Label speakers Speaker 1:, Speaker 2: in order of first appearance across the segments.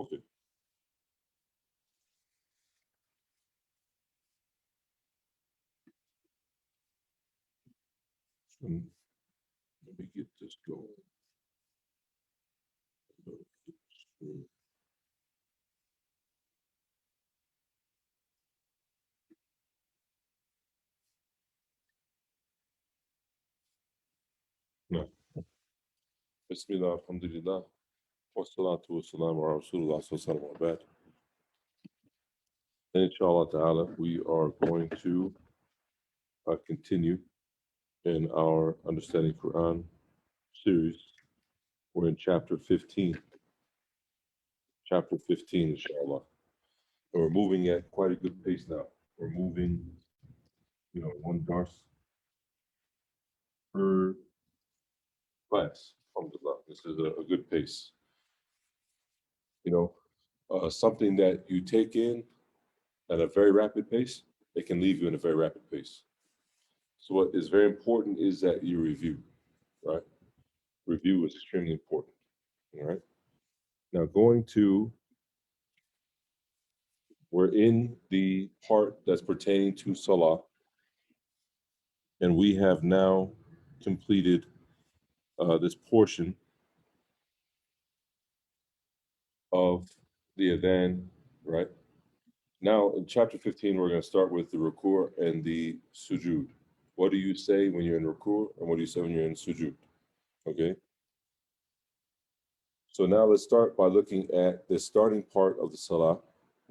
Speaker 1: Okay. So let me get this going. No. Bismillah, alhamdulillah, wa salatu wa salam wa rasulullah sallallahu alaihi wa sallam. And inshallah ta'ala, we are going to continue in our Understanding Quran series. We're in chapter 15. Chapter 15, inshallah. And we're moving at quite a good pace now. We're moving, one dars per class. Alhamdulillah. This is a good pace. Something that you take in at a very rapid pace, it can leave you in a very rapid pace. So what is very important is that you review, right? Review is extremely important. All right. Now we're in the part that's pertaining to Salah, and we have now completed this portion of the Adhan, right? Now in chapter 15, we're going to start with the Rukuu and the Sujood. What do you say when you're in Rukuu, and what do you say when you're in Sujood? Okay. So now let's start by looking at the starting part of the Salah.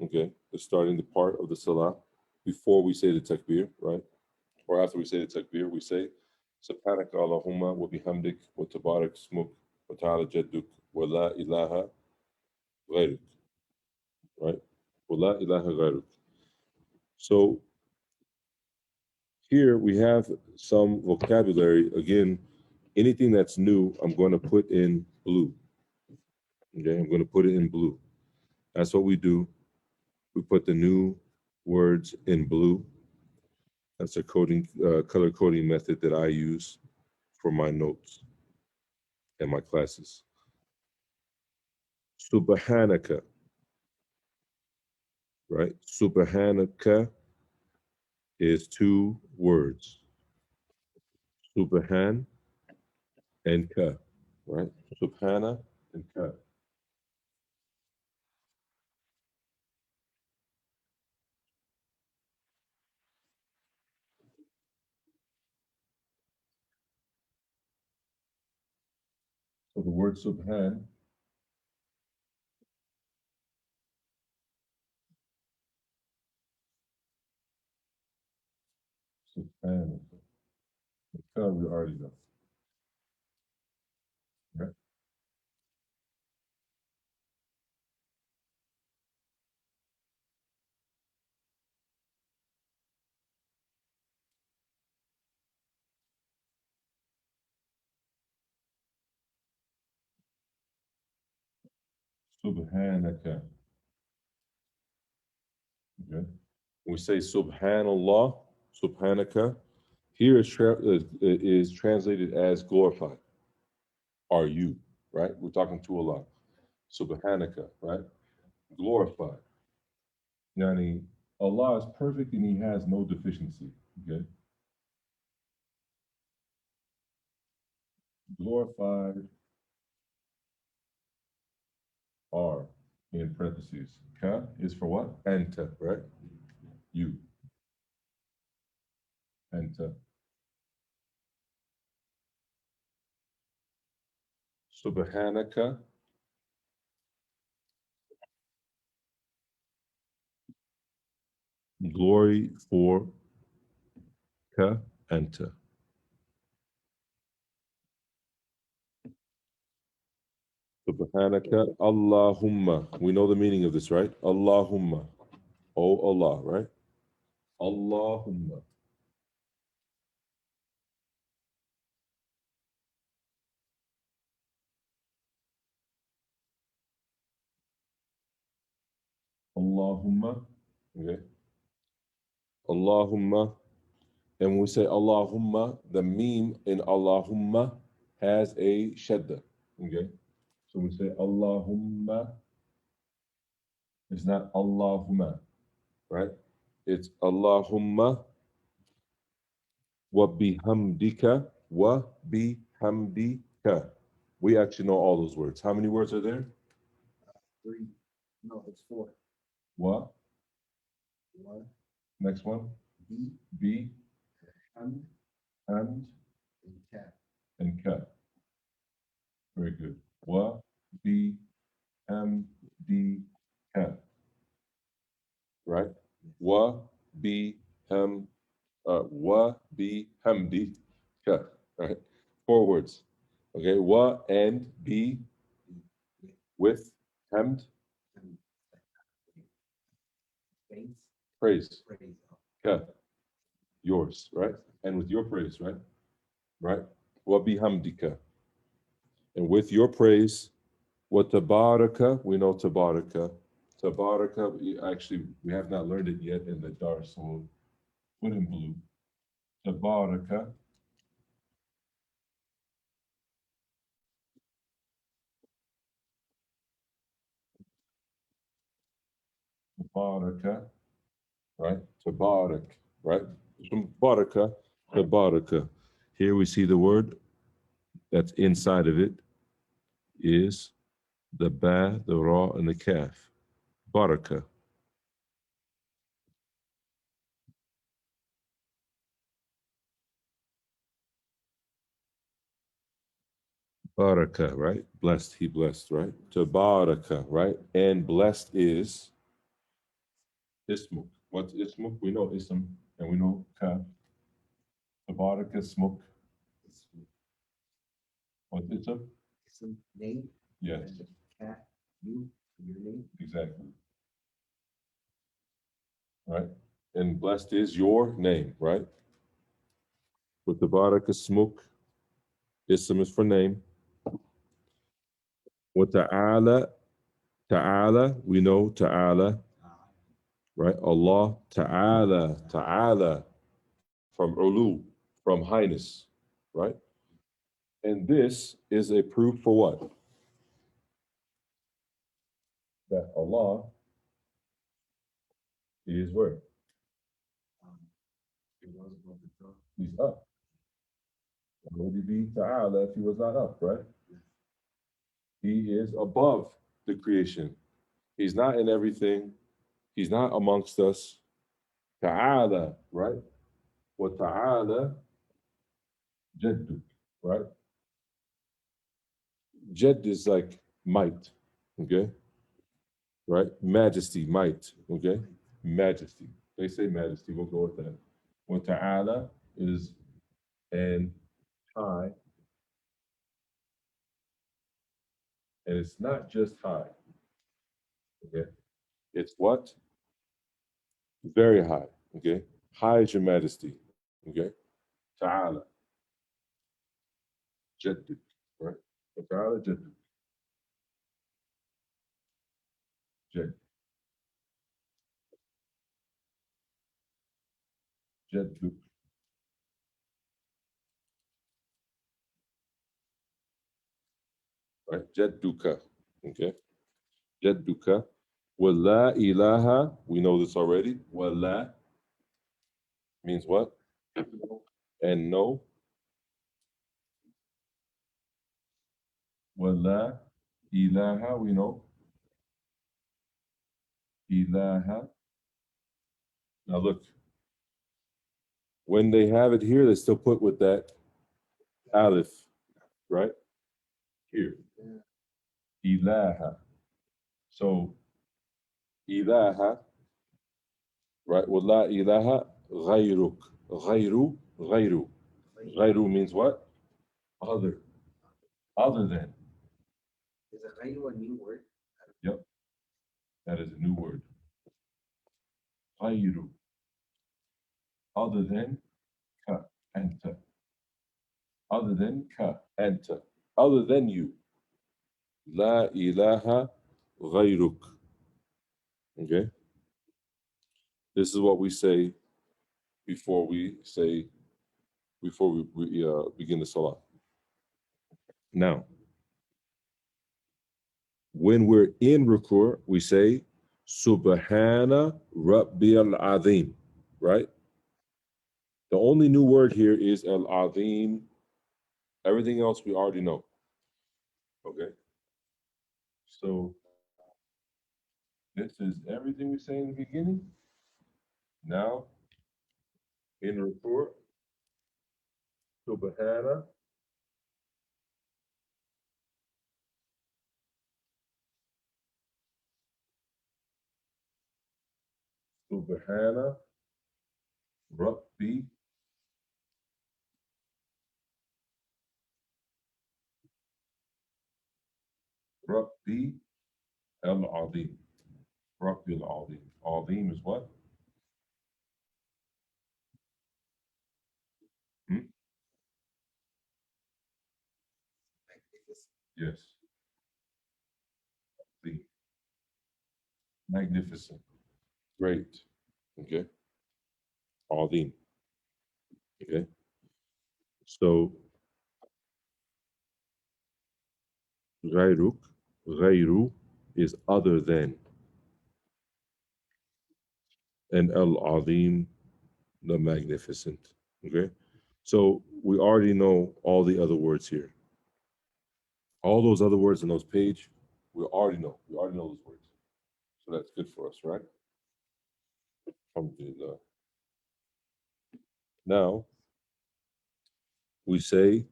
Speaker 1: Okay, the part of the Salah before we say the Takbir, right? Or after we say the Takbir, we say Subhanaka Allahumma wa bihamdik wa tabarak smuk wa ta'ala jadduk wa la ilaha ghayruk, right? Wa la ilaha ghayruk. So here we have some vocabulary. Again, anything that's new, I'm going to put in blue. Okay, I'm going to put it in blue. That's what we do. We put the new words in blue. That's a color coding method that I use for my notes and my classes. Subhanaka, right? Subhanaka is two words. Subhan and ka, right? Subhana and ka. So the word subhan subhan. The ka we already know. Right? Subhanaka. Okay. When we say subhanallah, subhanaka, here is translated as glorified. Are you, right? We're talking to Allah. Subhanaka, right? Glorified. Yani, Allah is perfect and He has no deficiency. Okay. Glorified are in parentheses. Ka is for what? Anta, right? You. Anta. Subhanaka. Glory for ka anta. Subhanaka Allahumma. We know the meaning of this, right? Allahumma. Oh Allah, right? Allahumma. Allahumma. Okay. Allahumma. And when we say Allahumma, the meme in Allahumma has a shadda. Okay. So we say Allahumma It's not Allahumma, right? It's Allahumma wa bihamdika wa bihamdika. We actually know all those words. How many words are there?
Speaker 2: 3. No, it's 4.
Speaker 1: Wa.
Speaker 2: 1.
Speaker 1: Next one.
Speaker 2: B.
Speaker 1: Bi,
Speaker 2: Ham.
Speaker 1: and
Speaker 2: And Ka.
Speaker 1: and ka. Very good. Wa bi hamdika. Right? Wa bi ham wa bi hamdika. Right? 4 words. Okay. Wa and be with hamd,
Speaker 2: And Praise.
Speaker 1: praise.
Speaker 2: Praise.
Speaker 1: Ka, yours, right? And with your praise, right? Right? Wa bihamdika. And with your praise, wa tabaraka, we know tabaraka. Tabaraka, actually, we have not learned it yet in the dars, so we'll put in blue. Tabaraka, tabaraka, right? Tabarak, right? From baraka, tabaraka. Here we see the word that's inside of it is the ba, the ra, and the kaf. Baraka. Baraka, right? Blessed, he blessed, right? Tabaraka, right? And blessed is ismuk. What's ismuk? We know ism and we know kaf. Tabaraka, ismuk. What's ism?
Speaker 2: Some name.
Speaker 1: Yes,
Speaker 2: And Cat. You. Your name.
Speaker 1: exactly. Right? And blessed is your name, right? With Tabaraka, ismuk. Ism is for name. With ta'ala, ta'ala, we know ta'ala, right? Allah, ta'ala, ta'ala, from ulu, from highness, right? And this is a proof for what? That Allah is where?
Speaker 2: It was above the throne.
Speaker 1: He's up. Why would he be ta'ala if he was not up, right? He is above the creation. He's not in everything. He's not amongst us. Ta'ala, right? Wa ta'ala jadduk, right? Jed is like might, okay? Right? Majesty, might, okay? Majesty. They say majesty, we'll go with that. Wa ta'ala is and high, and it's not just high, okay? It's what? Very high, okay? High is your majesty, okay? Ta'ala, jadduk, right? Wa ta'ala jadduk, jad, jadduk, right? Jadduka, okay? Jadduka. Wa la ilaha, we know this already. Wa la means what? And no. Wa la ilaha, we know. Ilaha. Now look, when they have it here, they still put with that alif, right? Here. Ilaha. So ilaha, right? Wa la ilaha ghayruk. Ghayru, ghayru. Ghayru means what? Other. Other than.
Speaker 2: Is a Ghayru a new word?
Speaker 1: Yep. That is a new word. Ghayru. Other than ka. Anta. Other than ka. Anta. Other than you. La ilaha ghayruk. Okay? This is what we say before we begin the salah. Now, when we're in ruku', we say Subhana Rabbil Azim, right? The only new word here is Al Azim. Everything else we already know. Okay. So this is everything we say in the beginning. Now in report, Subhana Subhana Rabbi Rabbi Al Azim. Rabbi Al Azim. Azim is what? Hmm? Yes. The magnificent. Great. Okay. Azim. Okay. So Ghairuk, Ghairu is other than, and Al Azim, the magnificent. Okay. So we already know all the other words here. All those other words in those page, we already know. We already know those words. So that's good for us, right? Alhamdulillah. Now we say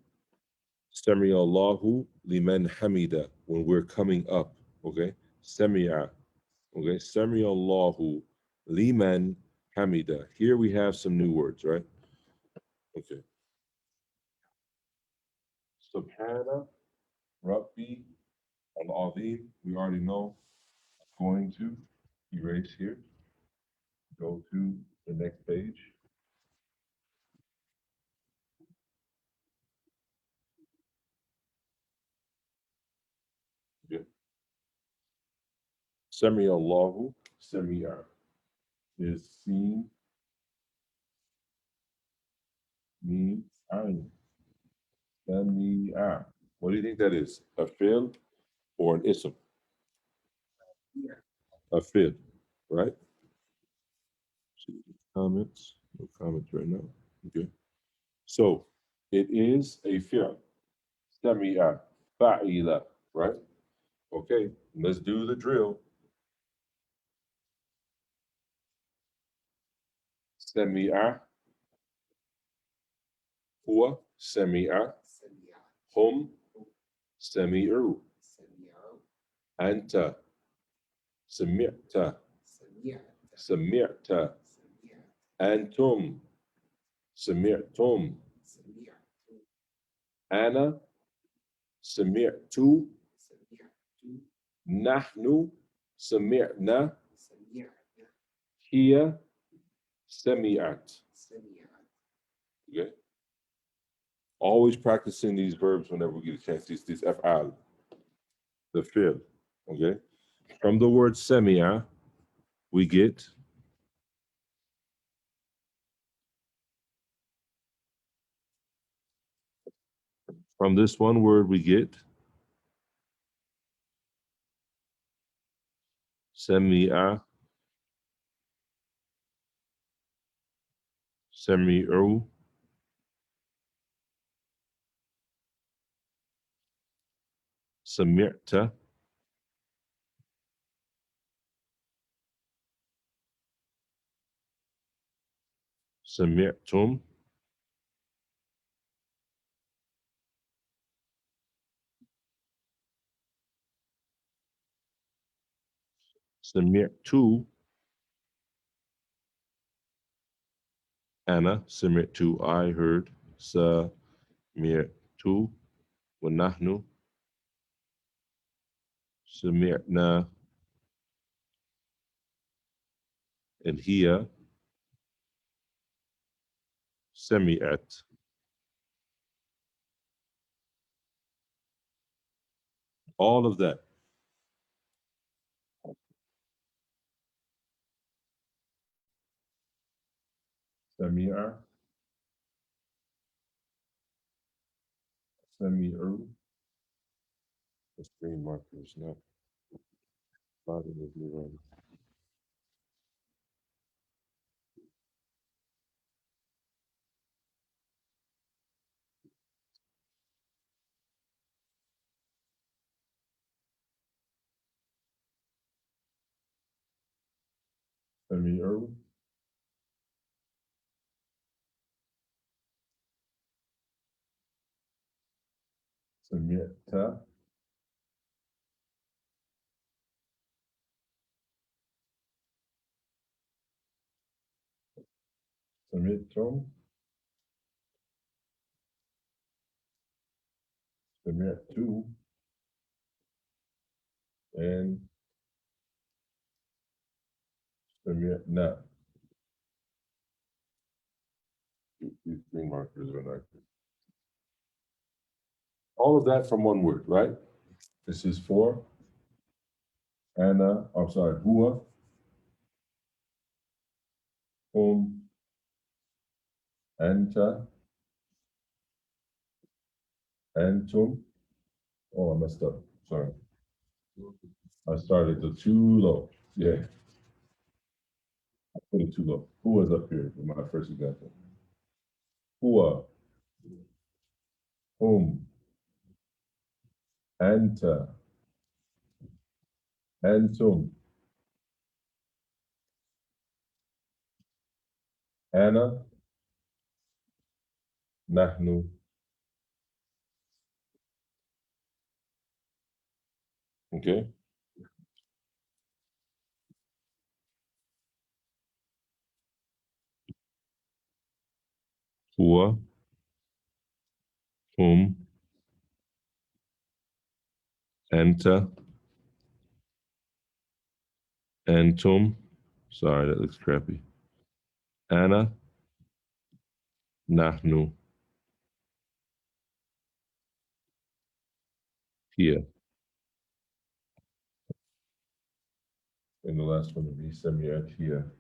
Speaker 1: Sami Allahu liman hamida when we're coming up. Okay. Sami'a. Okay. Sami Allahu liman hamida. Here we have some new words, right? Okay. Subhana Rabbi Al Azim. We already know. Going to erase here. Go to the next page. Yeah. Sami Allahu Sami'a is seen, mean, ayn. Sami'a. What do you think that is? A fi'l or an ism? A fi'l, right? Comments? No comments right now. Okay. So it is a fi'l. Sami'a. Fa'ila, right? Okay. Let's do the drill. Sami'a. Huwa. Sami'a. Hum. Sami'u. Anta. Sami'ta. Sami'ta. Antum. Sami'tum. Ana. Sami'tu. Nahnu. Sami'na. Hiya. Sami'at. Okay. Always practicing these verbs whenever we get a chance. These af'al, the fi'l. Okay. From the word sami'a, we get from this one word we get sami'a, sami'u, sami'ta, sami'tum, sami'tu, ana, sami'tu, I heard, sami'tu, wa nahnu, sami'na, and hiya, sami'at. All of that. Sami'a, sami'u. The screen marker is not bothering me. سميع سمعت سمعتم سمعت and سمعنا. These green markers are not good. All of that from one word, right? This is for Anna, I'm sorry, Hua, Anta, Antum. Oh, I messed up. Sorry. I started the too low. Yeah, I put it too low. Who was up here in my first example? Hua, Anta, Antum, Anna, Nahnu. Okay. Hua, Anta, Antum. Sorry, that looks crappy. Anna, Nahnu, here. And the last one would be Semiat here.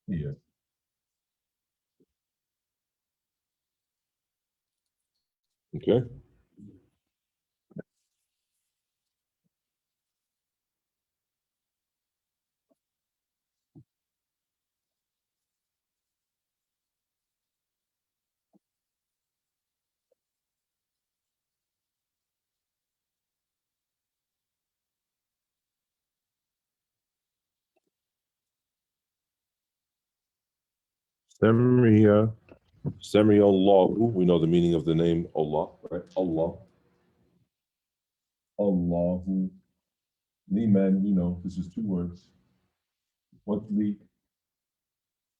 Speaker 1: Here. Okay. Samria, Samri Allahu. We know the meaning of the name Allah, right? Allah. Allahu. Liman, we know this is two words. What's li?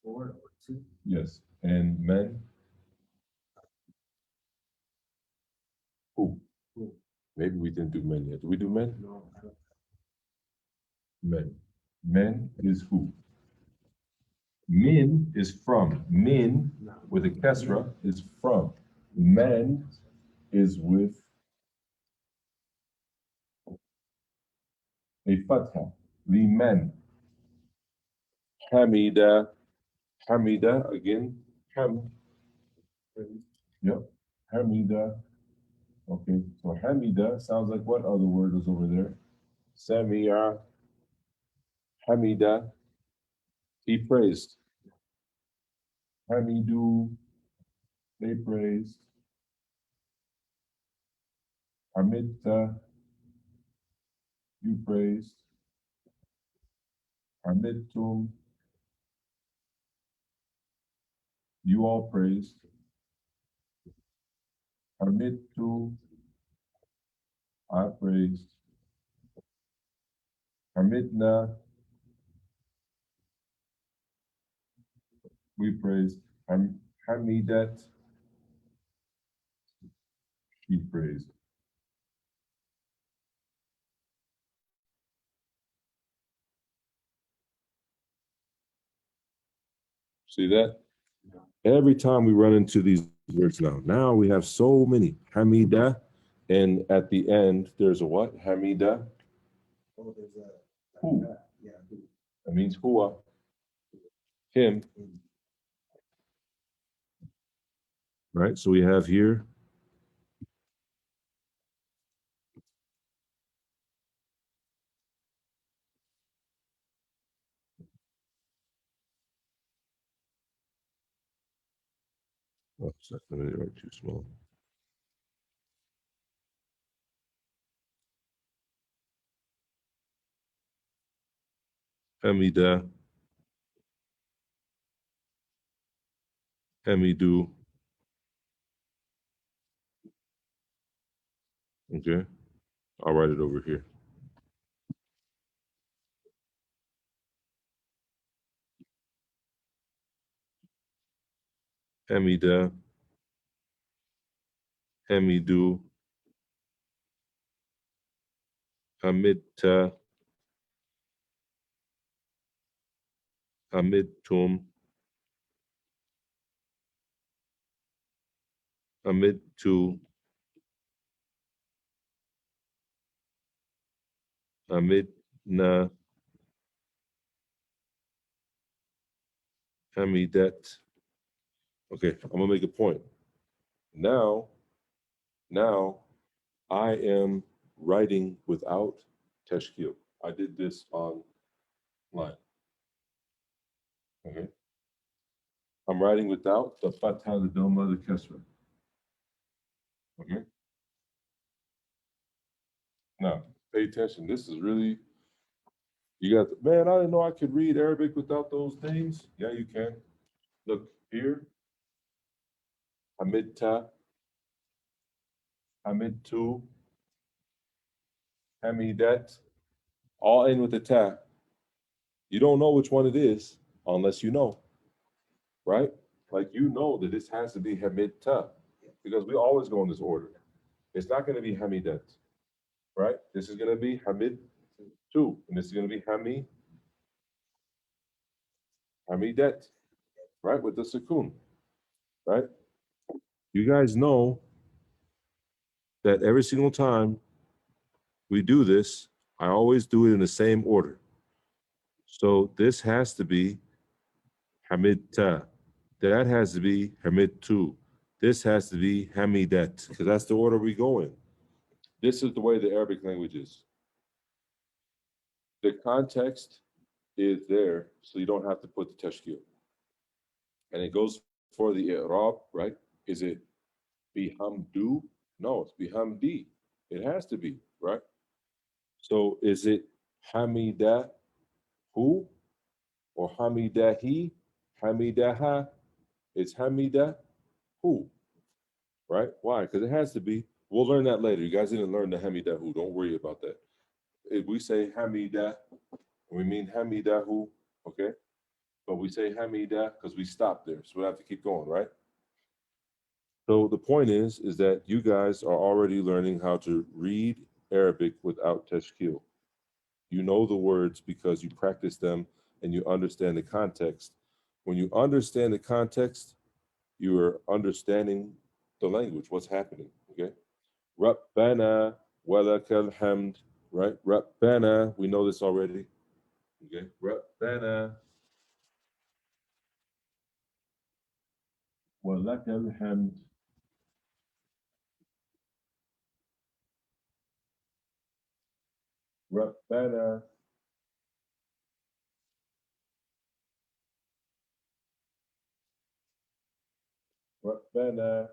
Speaker 2: Or two.
Speaker 1: Yes. And men, who?
Speaker 2: Who?
Speaker 1: Maybe we didn't do men yet. Did we do men?
Speaker 2: No, I don't.
Speaker 1: Men. Men is who? Min is from. Min
Speaker 2: No.
Speaker 1: with a kesra is from. Men is with a fatha. Liman. Hamida. Hamida again. Ham. Yep. Hamida. Okay. So Hamida sounds like what other word is over there? Samia. Hamida. He praised. Hamidu. They praised. Hamidta. You praised. Hamidtum. You all praised. Hamidtu. I praised. Hamidna. We praised. Hamidat. She praised. See that? Every time we run into these words now we have so many. Hamida. And at the end, there's a what? Hamida.
Speaker 2: Oh, there's a.
Speaker 1: Who?
Speaker 2: Yeah, who?
Speaker 1: That means hua. Him. Right? So we have here. Oh, let me write too small. Hamida, Hamidu. Okay, I'll write it over here. Hamida, Hamidu, Hamidta, Hamidtum, Hamidtu, Hamidna, Hamidet. Okay, I'm gonna make a point. Now I am writing without tashkil. I did this online. Okay. I'm writing without the fatha, the doma, the kasra. Okay. Now, pay attention. This is really, you got, man, I didn't know I could read Arabic without those things. Yeah, you can. Look here, Hamidta, Hamidtu, Hamidat, all in with the ta. You don't know which one it is unless you know, right? Like you know that this has to be Hamidta because we always go in this order. It's not going to be Hamidat, right? This is going to be Hamid two, and this is going to be Hamidat, right? With the sukoon, right? You guys know that every single time we do this, I always do it in the same order. So this has to be Hamidta. That has to be Hamid 2. This has to be Hamidat, because that's the order we go in. This is the way the Arabic language is. The context is there, so you don't have to put the tashkil. And it goes for the i'rab, right? Is it bihamdu? No, it's bihamdi. It has to be, right? So is it hamidahu or hamidahi? Hamidaha? It's hamidahu, right? Why? Because it has to be. We'll learn that later. You guys didn't learn the hamidahu. Don't worry about that. If we say hamida, we mean hamidahu, okay? But we say hamida because we stop there. So we have to keep going, right? So the point is that you guys are already learning how to read Arabic without tashkil. You know the words because you practice them and you understand the context. When you understand the context, you are understanding the language, what's happening. Okay. Rabbana walakal hamd. Right? Rabbana, we know this already. Okay. Rabbana walakal hamd. Rabbana Rabbana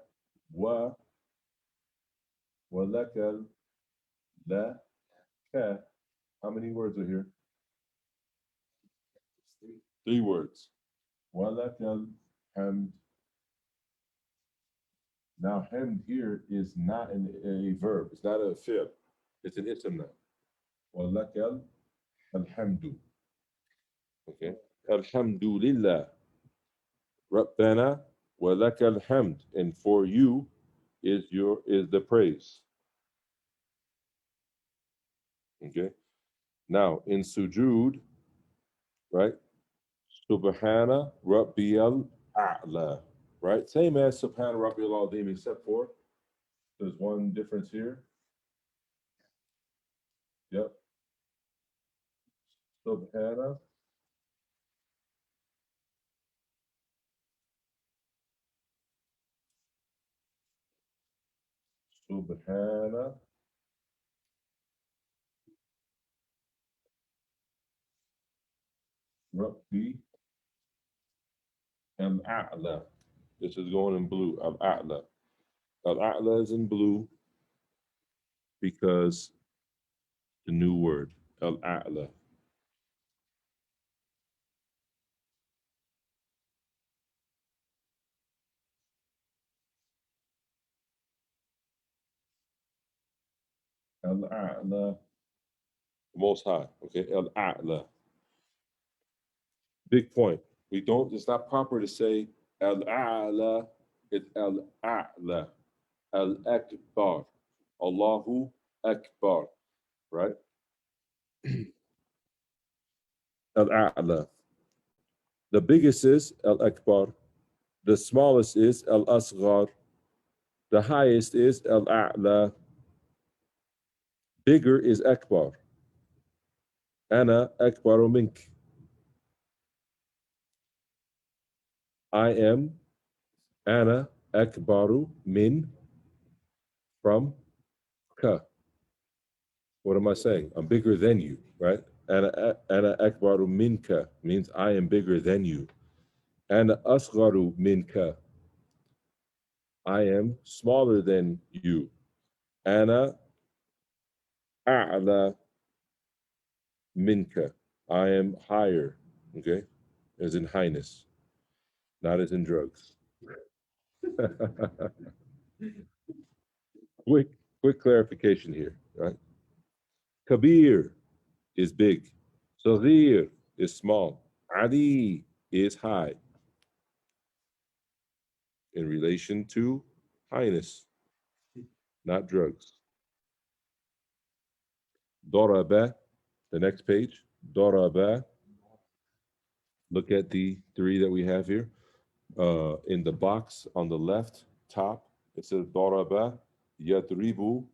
Speaker 1: wa walakal la ka. How many words are here? Three words. Walakal hamd. Now, hamd here is not a verb. It's not a fi'l. It's an ism now. Walakal alhamdu. Okay. Alhamdulillah. Rabbana walakal hamd. And for you is the praise. Okay. Now in sujood, right? Subhana Rabbiyal A'la. Right? Same as Subhana Rabbiyal Azim, except for there's one difference here. Yep. Subhana. Subhana Rabbi Al A'la. This is going in blue. Al A'la. Al A'la is in blue because the new word. Al A'la. Al-A'la, most high. Okay, Al-A'la. Big point. We don't, it's not proper to say Al-A'la, it's Al-A'la, Al-Akbar, Allahu Akbar, right? Al-A'la. The biggest is Al-Akbar. The smallest is Al-Asghar. The highest is Al-A'la. Bigger is Akbar. Ana Akbaru Mink. I am Ana Akbaru Min from Ka. What am I saying? I'm bigger than you, right? Ana Akbaru Minka means I am bigger than you. Ana Asgharu Minka. I am smaller than you. Ana A'la Minka. I am higher, okay? As in highness, not as in drugs. quick, quick clarification here, right? Kabir is big. Saghir is small. Ali is high in relation to highness, not drugs. Doraba, the next page. Doraba. Look at the three that we have here. In the box on the left top, it says Doraba, Yadribu,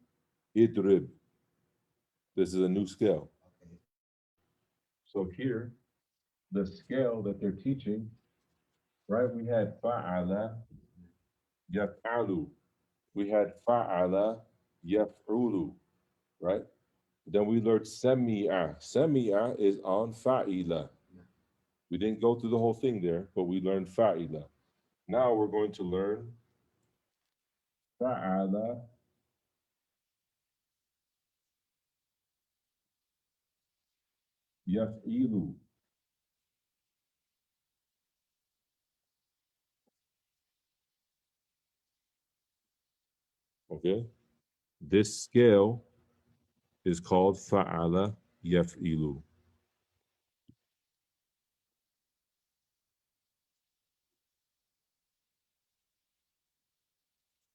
Speaker 1: Idrib. This is a new scale. So here, the scale that they're teaching, right? We had Fa'ala, Yaf'alu. We had Fa'ala, Yaf'ulu, right? Then we learned Sami'a. Sami'a is on Fa'ila. We didn't go through the whole thing there, but we learned Fa'ila. Now we're going to learn Fa'ala, Yaf'ilu. Okay? This scale is called Fa'ala, Yaf'ilu.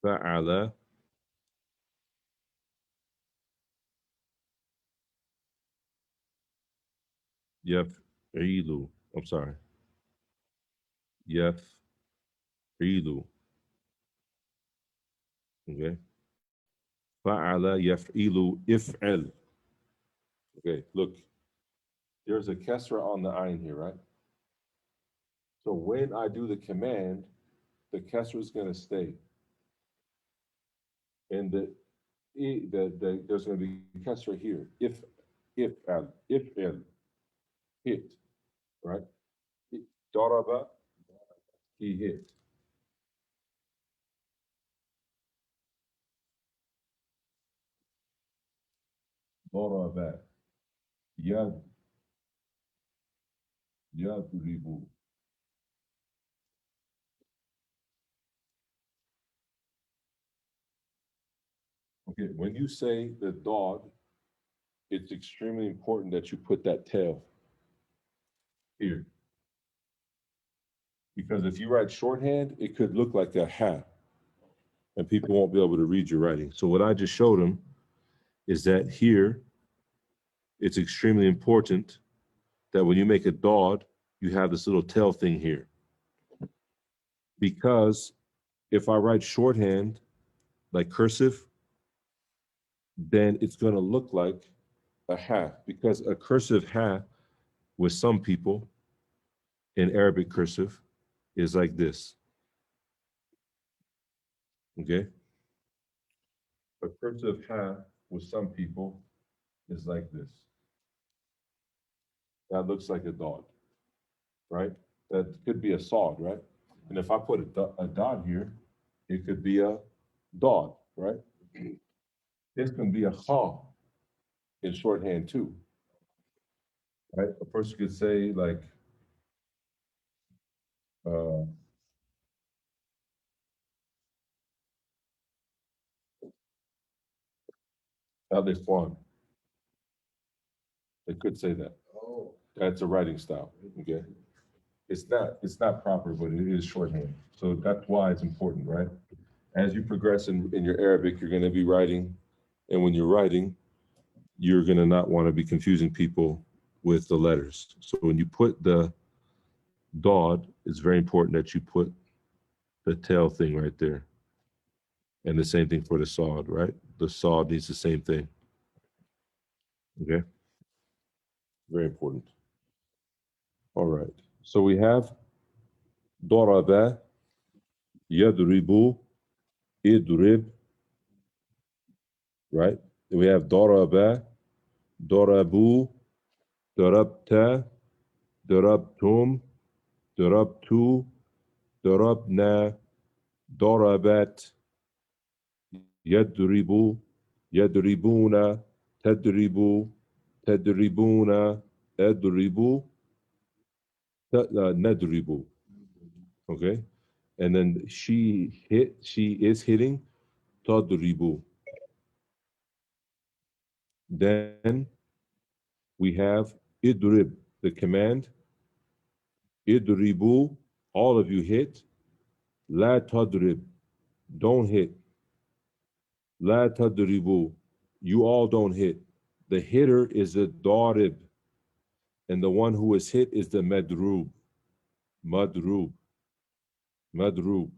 Speaker 1: Fa'ala, Yaf'ilu. I'm sorry. Yaf'ilu. Okay? Fa'ala, Yaf'ilu, If'al. Okay, look. There's a kesra on the ayn here, right? So when I do the command, the kesra is going to stay. And there's going to be kesra here. If el, hit, right? Daraba, he hit. Daraba, yad, yadribu. Okay, when you say the dog, it's extremely important that you put that tail here. Because if you write shorthand, it could look like a ha, and people won't be able to read your writing. So what I just showed them is that here, it's extremely important that when you make a dot, you have this little tail thing here. Because if I write shorthand, like cursive, then it's going to look like a ha, because a cursive ha with some people in Arabic cursive is like this. Okay? A cursive ha with some people is like this. That looks like a dot, right? That could be a sod, right? And if I put a dot here, it could be a dot, right? This can be a ha in shorthand too, right? A person could say like, uh, Al-Ikhwan. They could say that.
Speaker 2: Oh.
Speaker 1: That's a writing style. Okay. It's not proper, but it is shorthand. So that's why it's important, right? As you progress in your Arabic, you're going to be writing. And when you're writing, you're going to not want to be confusing people with the letters. So when you put the dod, it's very important that you put the tail thing right there. And the same thing for the sod, right? The sod needs the same thing. Okay. Very important. All right. So we have daraba, yadribu, idrib, right? We have daraba, darabu, darabta, darabtum, darabtu, darabna, darabat, yadribu, yadribuna, tadribu, tadribuna, adribu, nadribu. Okay. And then she is hitting, tadribu. Then we have idrib, the command, idribu, all of you hit, la tadrib, don't hit, la tadribu, you all don't hit. The hitter is the darib, and the one who is hit is the madrub, madrub, madrub.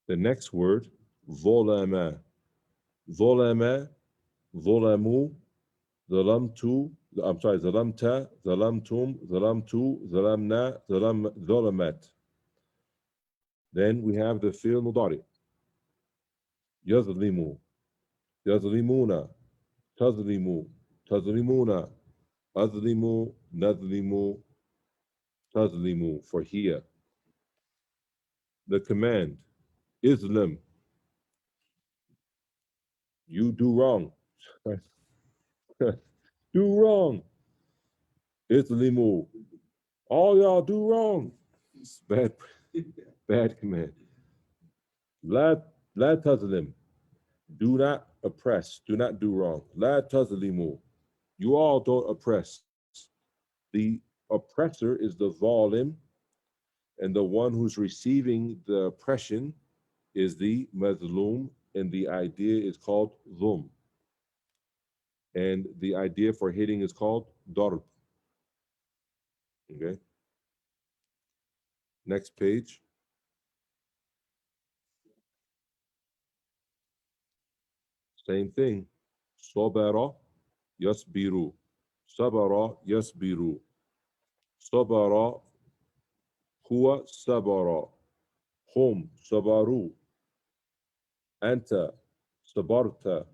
Speaker 1: The next word, volama, volama, volamu, zalamtu, I'm sorry, zalamta, zalamtum, zalamtu, zalamna, zalamat. Then we have the fi'l mudari. Yazlimu, yazlimuna, tazlimu, tazlimuna, azlimu, nazlimu, tazlimu for here. The command, Islam, you do wrong. Do wrong. Islimu, all y'all do wrong. It's bad, bad command. La, la tazlim, do not oppress, do not do wrong. La tazlimu, you all don't oppress. The oppressor is the zalim, and the one who's receiving the oppression is the mazlum, and the idea is called zulm. And the idea for hitting is called darb. Okay. Next page. Same thing. Sobara yasbiru. Sabara yasbiru. Sabara huwa sabara. Hum sabaru. Anta sabarta.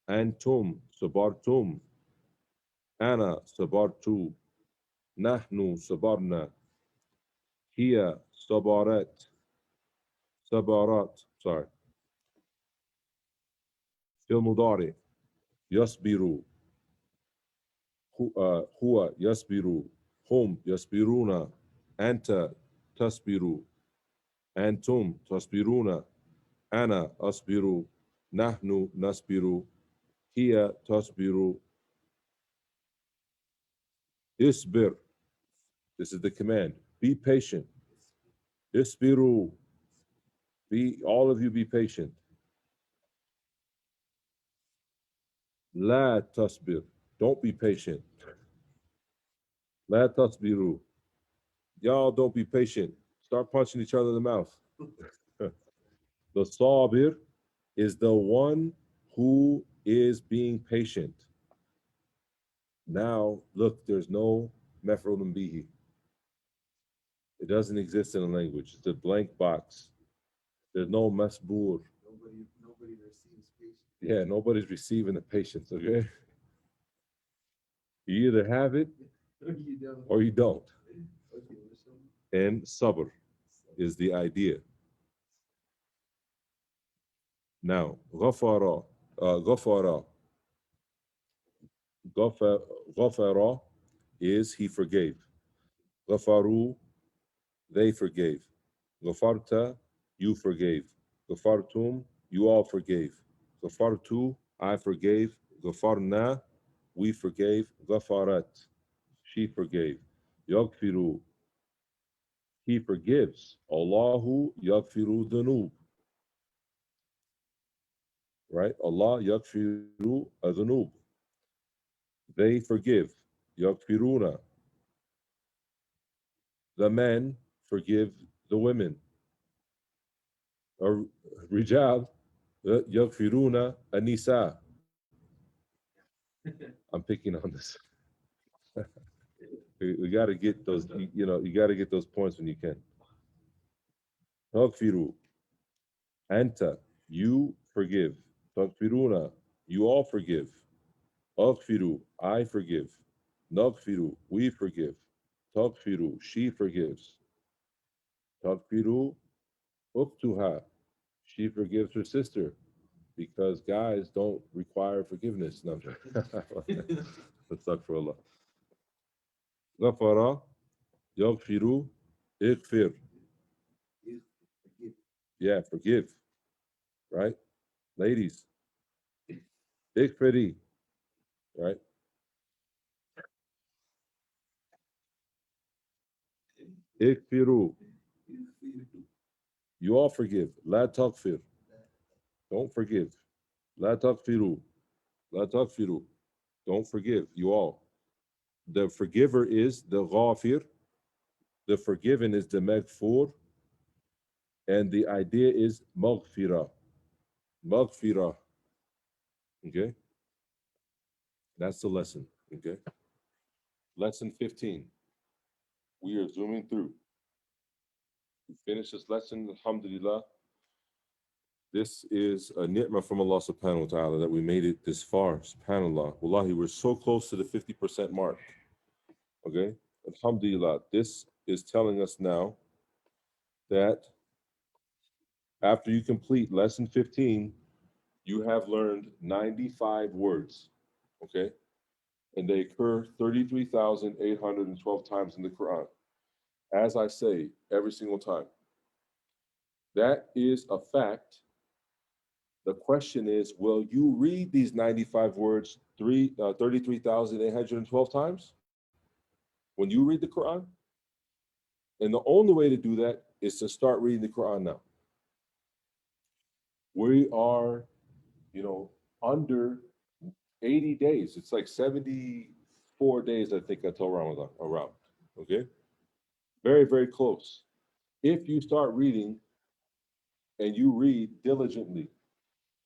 Speaker 1: Antum sabartum. Ana sabartu. Nahnu sabarna. Hiya sabarat. Sabarat. Sorry. Fil mudari. Yasbiru. Huwa yasbiru. Hum yasbiruna. Anta tasbiru. Antum tasbiruna. Ana asbiru. Nahnu nasbiru. Hiya tasbiru. Isbir. This is the command. Be patient. Isbiru. All of you be patient. La tasbir. Don't be patient. La tasbiru. Y'all don't be patient. Start punching each other in the mouth. The sabir is the one who is being patient. Now, look, there's no mef'ulun bihi. It doesn't exist in a language. It's a blank box. There's no masbur.
Speaker 2: Nobody receives patience.
Speaker 1: Yeah, nobody's receiving the patience, okay? You either have it
Speaker 2: You don't.
Speaker 1: or you don't.
Speaker 2: Okay, so
Speaker 1: And sabr is the idea. Now, ghafara, ghafara, ghafara is he forgave. Ghafaru, they forgave. Ghafarta, you forgave. Ghafartum, you all forgave. Ghafartu, I forgave. Ghafarna, we forgave. Ghafarat, she forgave. Yaghfiru, he forgives. Allahu yaghfiru dhunub, right? Allah yaghfiru adhunub. They forgive. Yaghfiruna, the men forgive the women. Or Rijal, yaghfiruna anisa. I'm picking on this. We got to get those, you got to get those points when you can. Yaghfiru, anta, you forgive. Taghfiruna, you all forgive. Aghfiru, I forgive. Naghfiru, we forgive. Taghfiru, she forgives. Taghfiru, uktuha, she forgives her sister because guys don't require forgiveness. No, astaghfirullah. Ghafara, yaghfiru, ighfir.
Speaker 2: Is forgive.
Speaker 1: Yeah, forgive, right? Ladies, ighfiri, right? Ighfiru, you all forgive. La taghfir, don't forgive. La taghfiru, la taghfiru, don't forgive. You all. The forgiver is the ghafir, the forgiven is the maghfur, and the idea is maghfira. Maghfira. Okay, that's the lesson. Okay, lesson 15. We are zooming through. We finish this lesson, alhamdulillah. This is a ni'mah from Allah subhanahu wa ta'ala that we made it this far. Subhanallah. Wallahi, we're so close to the 50% mark. Okay, alhamdulillah. This is telling us now that after you complete lesson 15, you have learned 95 words. Okay, and they occur 33,812 times in the Quran. As I say every single time, that is a fact. The question is, will you read these 95 words 33,812 times when you read the Quran? And the only way to do that is to start reading the Quran now. We are, under 80 days. It's like 74 days, I think, until Ramadan around. Okay? Very, very close. If you start reading and you read diligently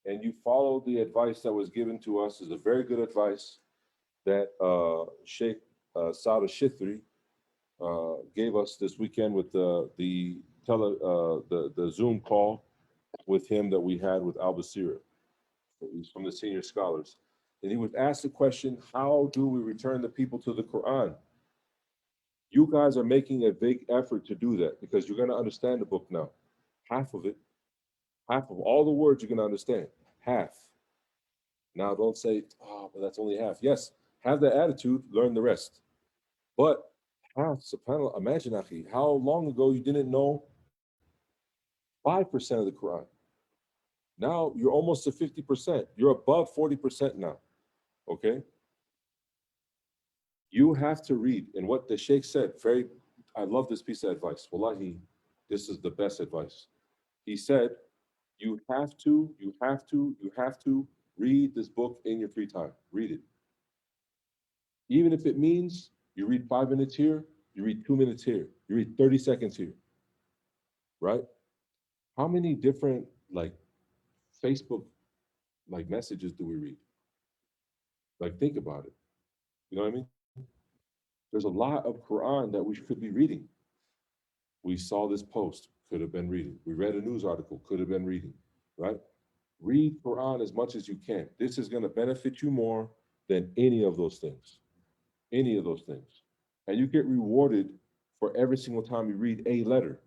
Speaker 1: and you follow the advice that was given to us, is a very good advice that Sheikh Saad al-Shithri gave us this weekend with the Zoom call with him that we had with Al Basira. He's from the senior scholars. And he was asked the question, how do we return the people to the Quran? You guys are making a big effort to do that because you're going to understand the book now. Half of it, half of all the words you're going to understand. Half. Now don't say, oh, but that's only half. Yes, have that attitude, learn the rest. But half, subhanAllah, imagine, Akhi, how long ago you didn't know 5% of the Quran. Now you're almost to 50%. You're above 40% now. Okay? You have to read. And what the Sheikh said, I love this piece of advice. Wallahi, this is the best advice. He said, you have to read this book in your free time. Read it. Even if it means you read 5 minutes here, you read 2 minutes here, you read 30 seconds here, right? How many different like Facebook like messages do we read? Like think about it. You know what I mean? There's a lot of Quran that we could be reading. We saw this post, could have been reading. We read a news article, could have been reading, right? Read Quran as much as you can. This is going to benefit you more than any of those things. Any of those things. And you get rewarded for every single time you read a letter.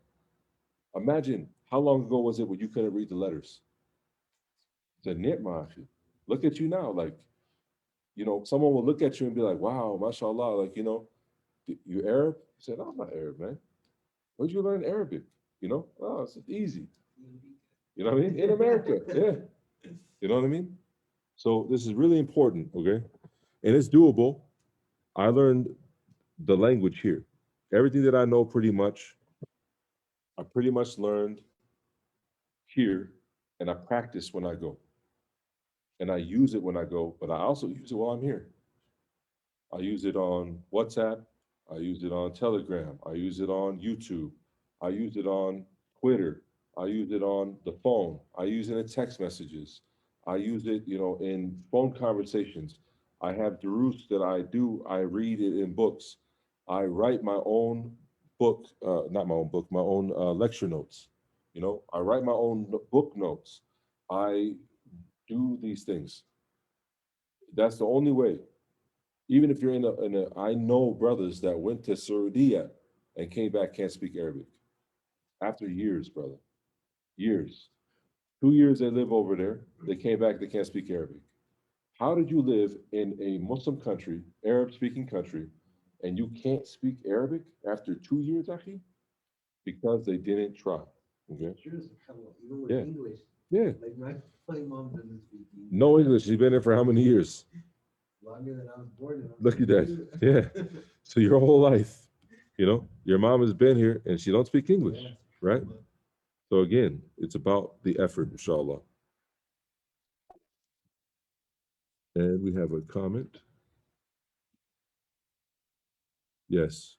Speaker 1: Imagine how long ago was it when you couldn't read the letters? It's a ni'mah. Look at you now. Like someone will look at you and be like, wow, mashallah, like, you Arab? You said, I'm not Arab, man. Where'd you learn Arabic? Oh, it's easy. You know what I mean? In America, yeah. You know what I mean? So this is really important, okay? And it's doable. I learned the language here. Everything that I know I pretty much learned here, and I practice when I go. And I use it when I go, but I also use it while I'm here. I use it on WhatsApp. I use it on Telegram. I use it on YouTube. I use it on Twitter. I use it on the phone. I use it in text messages. I use it, in phone conversations. I have durusts that I do. I read it in books. I write my own book, not my own book, my own lecture notes. I write my own book notes. I do these things. That's the only way. Even if you're I know brothers that went to Saudi and came back can't speak Arabic after years, brother, years. 2 years they live over there. They came back, they can't speak Arabic. How did you live in a Muslim country, Arab speaking country, and you can't speak Arabic after 2 years, Akhi? Because they didn't try. Okay.
Speaker 2: True, subhanAllah. Even with
Speaker 1: Yeah.
Speaker 2: English.
Speaker 1: Yeah.
Speaker 2: Like my mom doesn't speak English.
Speaker 1: No English. She's been there for how many years?
Speaker 2: Longer than I was born. And
Speaker 1: Look at that. Yeah. So your whole life, your mom has been here and she don't speak English,
Speaker 2: Yeah.
Speaker 1: right? So again, it's about the effort, inshallah. And we have a comment. Yes,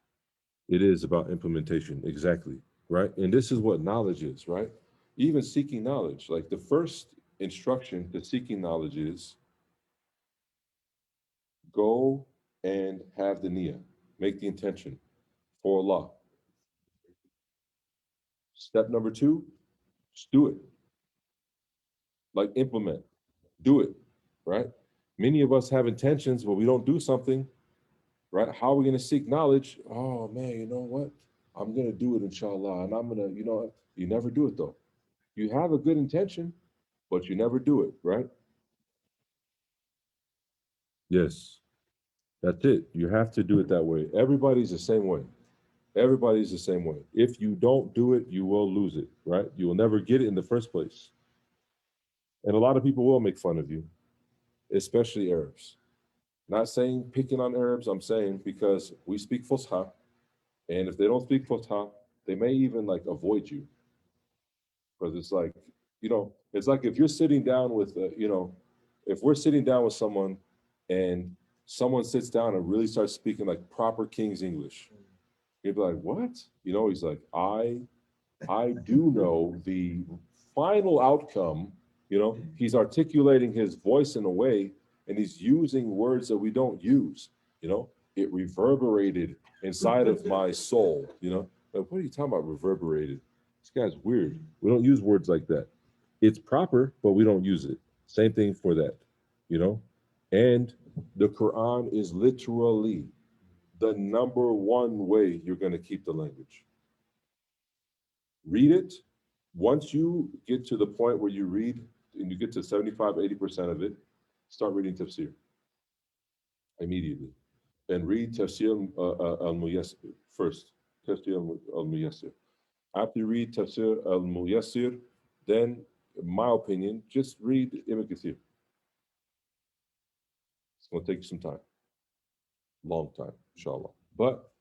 Speaker 1: it is about implementation, exactly, right? And this is what knowledge is, right? Even seeking knowledge, like the first instruction to seeking knowledge is go and have the niyyah, make the intention for Allah. Step number two, just do it, like implement, do it, right? Many of us have intentions, but we don't do something, right? How are we going to seek knowledge? Oh man, you know what? I'm going to do it, inshallah. And I'm going to, you never do it though. You have a good intention, but you never do it, right? Yes, that's it. You have to do it that way. Everybody's the same way. Everybody's the same way. If you don't do it, you will lose it, right? You will never get it in the first place. And a lot of people will make fun of you, especially Arabs. Not saying picking on Arabs, I'm saying because we speak Fusha, and if they don't speak Fusha, they may even like avoid you because it's like, it's like if you're sitting down with, if we're sitting down with someone and someone sits down and really starts speaking like proper King's English, you'd be like, what? He's like, I do know the final outcome. He's articulating his voice in a way and he's using words that we don't use. It reverberated inside of my soul. Like, what are you talking about? Reverberated. This guy's weird. We don't use words like that. It's proper, but we don't use it. Same thing for that. You know, and the Quran is literally the number one way you're going to keep the language. Read it. Once you get to the point where you read and you get to 75, 80% of it, start reading tafsir immediately. And read tafsir al-Muyassir first. Tafsir al-Muyassir. After you read tafsir al-Muyassir, then, in my opinion, just read Ibn Kathir. It's going to take you some time. Long time, inshallah. But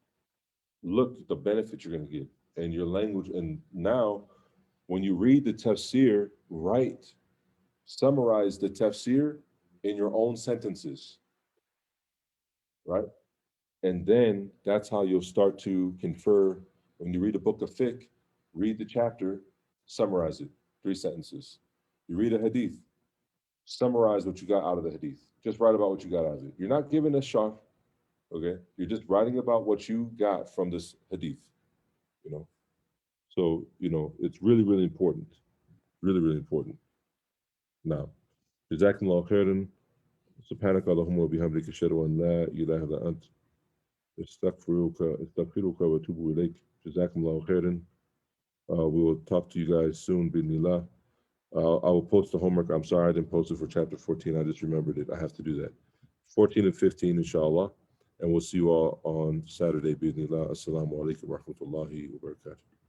Speaker 1: look at the benefit you're going to get and your language. And now, when you read the tafsir, summarize the tafsir in your own sentences, right? And then that's how you'll start to confer. When you read a book of fiqh, read the chapter, summarize it, 3 sentences. You read a hadith, summarize what you got out of the hadith. Just write about what you got out of it. You're not giving a sharh, okay? You're just writing about what you got from this hadith, you know? So, it's really, really important. Really, really important. Now, Jazakumullah khairan. سبحانك اللهم وبحمدك أشهد أن لا إله إلا أنت أستغفرك وأتوب إليك. جزاكم الله خيرا. We will talk to you guys soon, bismillah. I will post the homework. I'm sorry I didn't post it for chapter 14. I just remembered it. I have to do that. 14 and 15, inshallah. And we'll see you all on Saturday, bismillah. Assalamu alaikum wa rahmatullahi wa barakatuh.